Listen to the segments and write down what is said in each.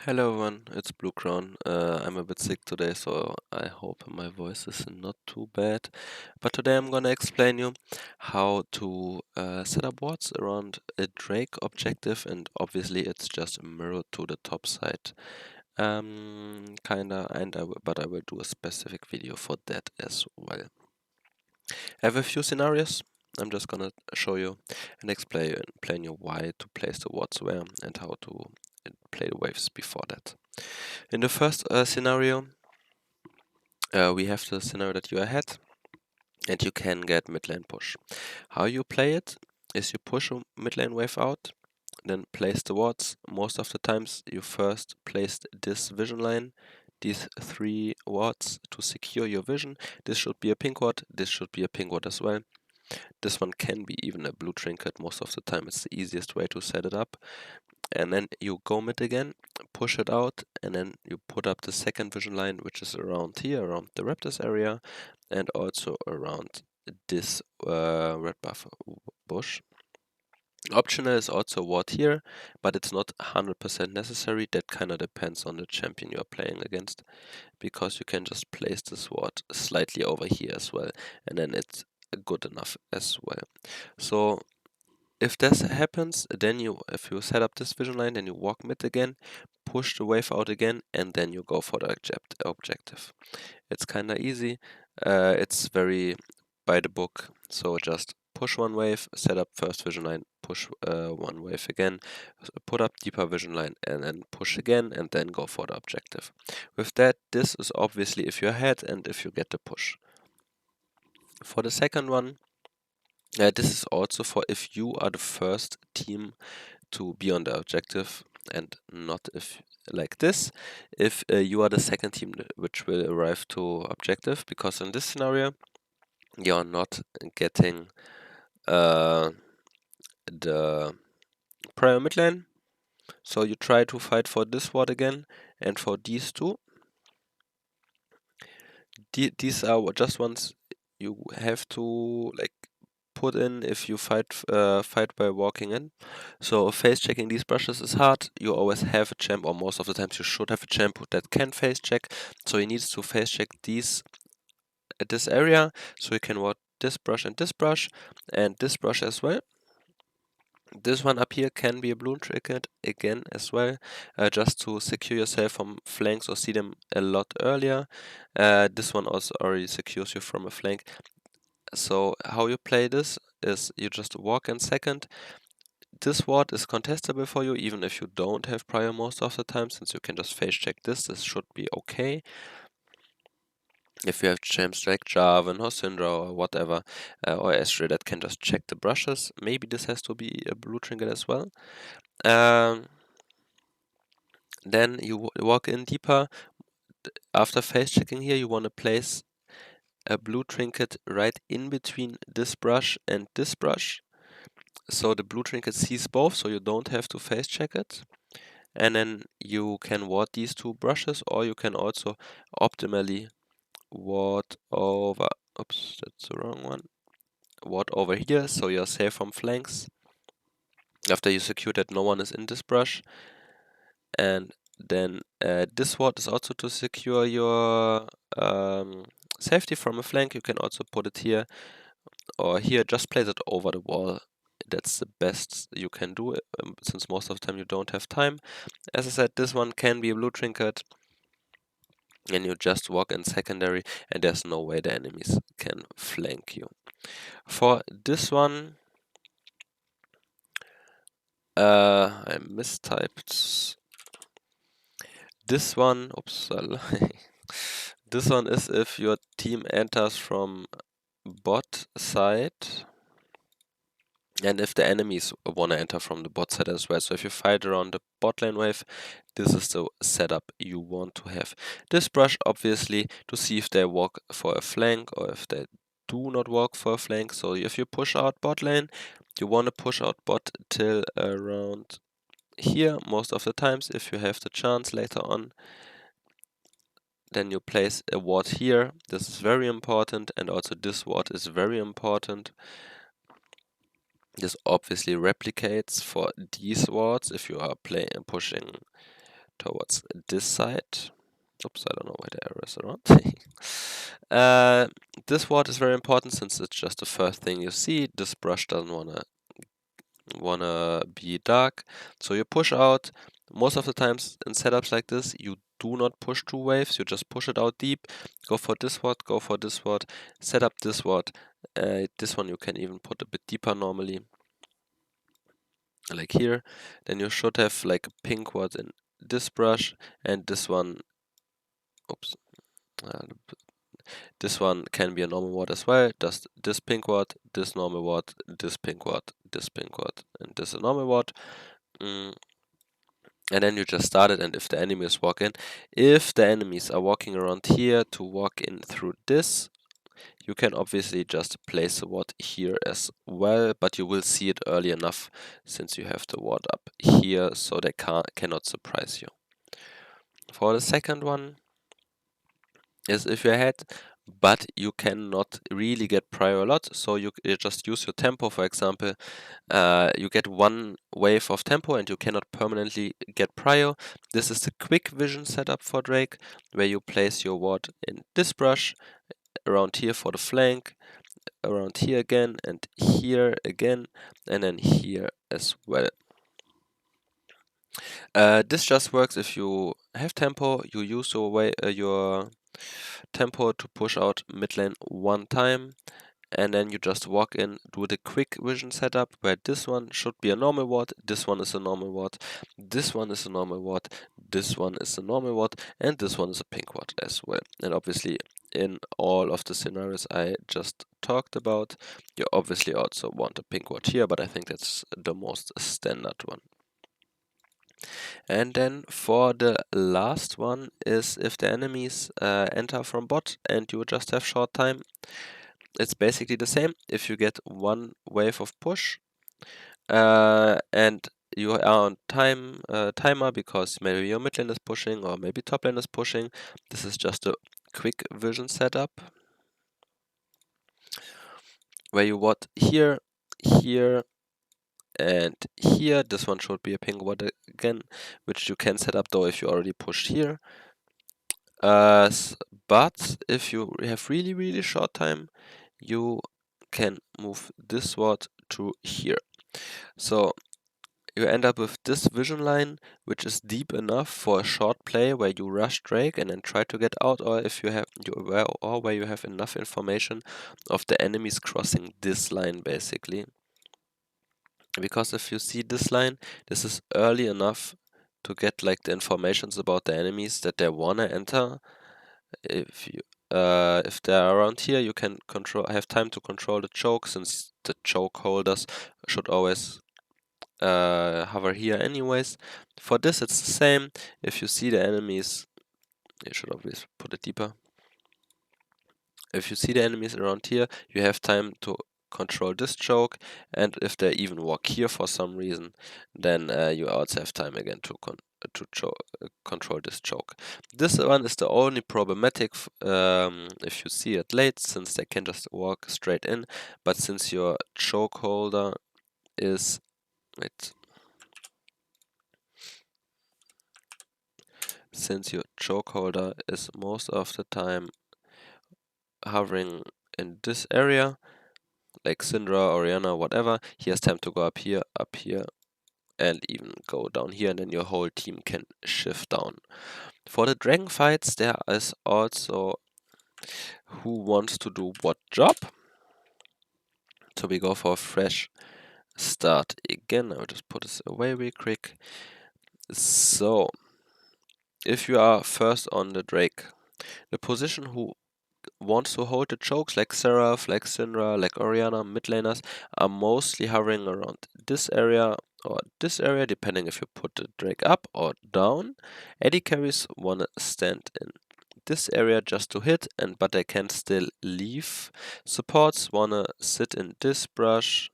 Hello everyone, it's Blue Crown. I'm a bit sick today, so I hope my voice is not too bad. But today I'm gonna explain you how to set up wards around a Drake objective, and obviously it's just mirrored to the top side. Kinda, and but I will do a specific video for that as well. I have a few scenarios. I'm just gonna show you and explain you why to place the wards where and how to play the waves before that. In the first scenario, we have the scenario that you're ahead and you can get mid lane push. How you play it is you push a mid lane wave out, then place the wards. Most of the times you first place this vision line, these 3 wards to secure your vision. This should be a pink ward, this should be a pink ward as well. This one can be even a blue trinket. Most of the time it's the easiest way to set it up. And then you go mid again, push it out, and then you put up the second vision line, which is around here, around the Raptors area, and also around this red buff bush. Optional is also ward here, but it's not 100% necessary. That kind of depends on the champion you're playing against, because you can just place this ward slightly over here as well, and then it's good enough as well. So if this happens, then if you set up this vision line, then you walk mid again, push the wave out again, and then you go for the objective. It's kinda easy. It's very by the book. So just push one wave, set up first vision line, push one wave again, put up deeper vision line, and then push again, and then go for the objective. With that, this is obviously if you're ahead and if you get the push. For the second one, this is also for if you are the first team to be on the objective, and not if like this, if you are the second team which will arrive to objective, because in this scenario you're not getting the prior mid lane, so you try to fight for this ward again and for these two. These are just ones you have to like put in if you fight by walking in. So face checking these brushes is hard. You always have a champ, or most of the times you should have a champ that can face check. So he needs to face check these at this area, so you can ward this brush and this brush as well. This one up here can be a blue trinket again as well, just to secure yourself from flanks or see them a lot earlier. This one also already secures you from a flank. So how you play this is you just walk in second. This ward is contestable for you, even if you don't have prior most of the time, since you can just face check this. This should be okay. If you have champs like Jarvan or Syndra or whatever, or Astrid that can just check the brushes, maybe this has to be a blue trinket as well. Then you walk in deeper. After face checking here, you want to place a blue trinket right in between this brush and this brush. So the blue trinket sees both, so you don't have to face check it. And then you can ward these 2 brushes, or you can also optimally ward over, oops, that's the wrong one, ward over here, so you're safe from flanks. After you secure that no one is in this brush. And then this ward is also to secure your safety from a flank. You can also put it here or here, just place it over the wall. That's the best you can do, since most of the time you don't have time. As I said, this one can be a blue trinket, and you just walk in secondary, and there's no way the enemies can flank you. For this one, I mistyped. This one, oops, this one is if your team enters from bot side, and if the enemies want to enter from the bot side as well. So if you fight around the bot lane wave, this is the setup you want to have. This brush, obviously, to see if they walk for a flank or if they do not walk for a flank. So if you push out bot lane, you want to push out bot till around here most of the times. If you have the chance later on, then you place a ward here. This is very important, and also this ward is very important. This obviously replicates for these wards if you are pushing towards this side. Oops, I don't know why the arrow is around. This ward is very important since it's just the first thing you see. This brush doesn't wanna be dark, so you push out. Most of the times in setups like this, you do not push two waves, you just push it out deep. Go for this ward, go for this ward, set up this ward. This one you can even put a bit deeper normally, like here. Then you should have like a pink ward in this brush, and this one, oops, this one can be a normal ward as well. Just this pink ward, this normal ward, this pink ward, this pink ward, and this a normal ward. And then you just start it, and if the enemies walk in, if the enemies are walking around here to walk in through this, you can obviously just place a ward here as well, but you will see it early enough since you have the ward up here, so they cannot surprise you. For the second one is if you're ahead, but you cannot really get prio a lot, so you just use your tempo. For example, you get one wave of tempo and you cannot permanently get prio. This is the quick vision setup for Drake, where you place your ward in this brush, around here for the flank, around here again, and here again, and then here as well. This just works if you have tempo, you use your tempo to push out mid lane one time, and then you just walk in, do the quick vision setup, where this one should be a normal ward, this one is a normal ward, this one is a normal ward, this one is a normal ward, and this one is a pink ward as well. And obviously in all of the scenarios I just talked about, you obviously also want a pink ward here, but I think that's the most standard one. And then for the last one is if the enemies enter from bot and you just have short time, it's basically the same. If you get one wave of push and you are on timer because maybe your mid lane is pushing or maybe top lane is pushing, this is just a quick vision setup where you ward here, here, and here. This one should be a pink ward again, which you can set up though if you already pushed here. But if you have really short time, you can move this ward to here. So you end up with this vision line, which is deep enough for a short play where you rush Drake and then try to get out, or if you have where you have enough information of the enemies crossing this line basically. Because if you see this line, this is early enough to get like the informations about the enemies that they wanna enter. If they're around here, you can have time to control the choke, since the choke holders should always hover here anyways. For this it's the same. If you see the enemies, you should obviously put it deeper. If you see the enemies around here, you have time to control this choke, and if they even walk here for some reason, then you also have time again to control this choke. This one is the only problematic if you see it late, since they can just walk straight in, but since your choke holder is most of the time hovering in this area, like Syndra, Orianna, whatever, he has time to go up here, and even go down here, and then your whole team can shift down. For the dragon fights, there is also who wants to do what job. So we go for a fresh start again. I'll just put this away real quick. So if you are first on the Drake, the position who wants to hold the chokes, like Seraph, like Syndra, like Orianna, mid laners, are mostly hovering around this area or this area, depending if you put the Drake up or down. AD carries wanna stand in this area just to hit, but they can still leave. Supports wanna sit in this brush,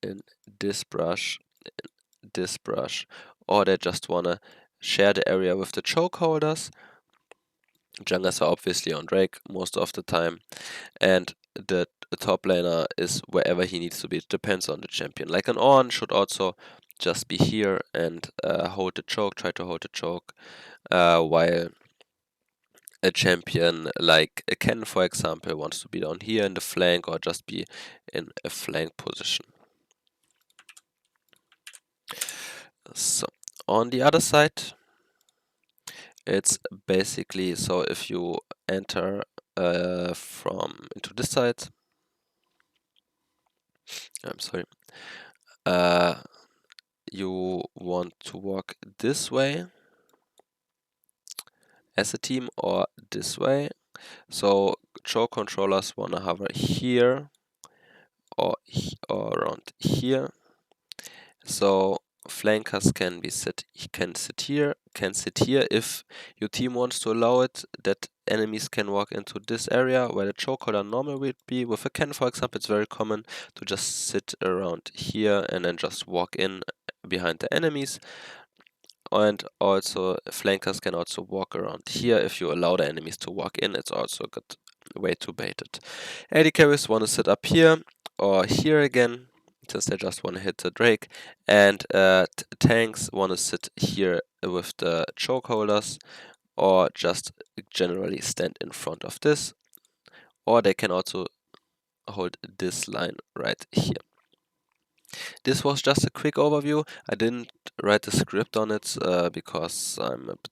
in this brush, in this brush, or they just wanna share the area with the choke holders. Junglers are obviously on Drake most of the time, and the top laner is wherever he needs to be. It depends on the champion. Like an Ornn should also just be here and hold the choke, try to hold the choke, while a champion like a Ken, for example, wants to be down here in the flank or just be in a flank position. So on the other side, it's basically, so if you enter from into this side, I'm sorry, you want to walk this way as a team or this way. So choke controllers wanna hover here or around here. So flankers can sit here if your team wants to allow it, that enemies can walk into this area where the chokeholder normally would be. With a Ken, for example, it's very common to just sit around here and then just walk in behind the enemies. And also flankers can also walk around here. If you allow the enemies to walk in, it's also a good way to bait it. AD carries want to sit up here or here again, since they just want to hit the Drake, and tanks want to sit here with the choke holders, or just generally stand in front of this, or they can also hold this line right here. This was just a quick overview. I didn't write a script on it because I'm a bit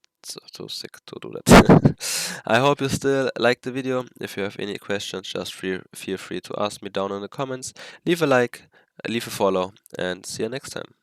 too sick to do that. I hope you still like the video. If you have any questions, just feel free to ask me down in the comments. Leave a like, leave a follow, and see you next time.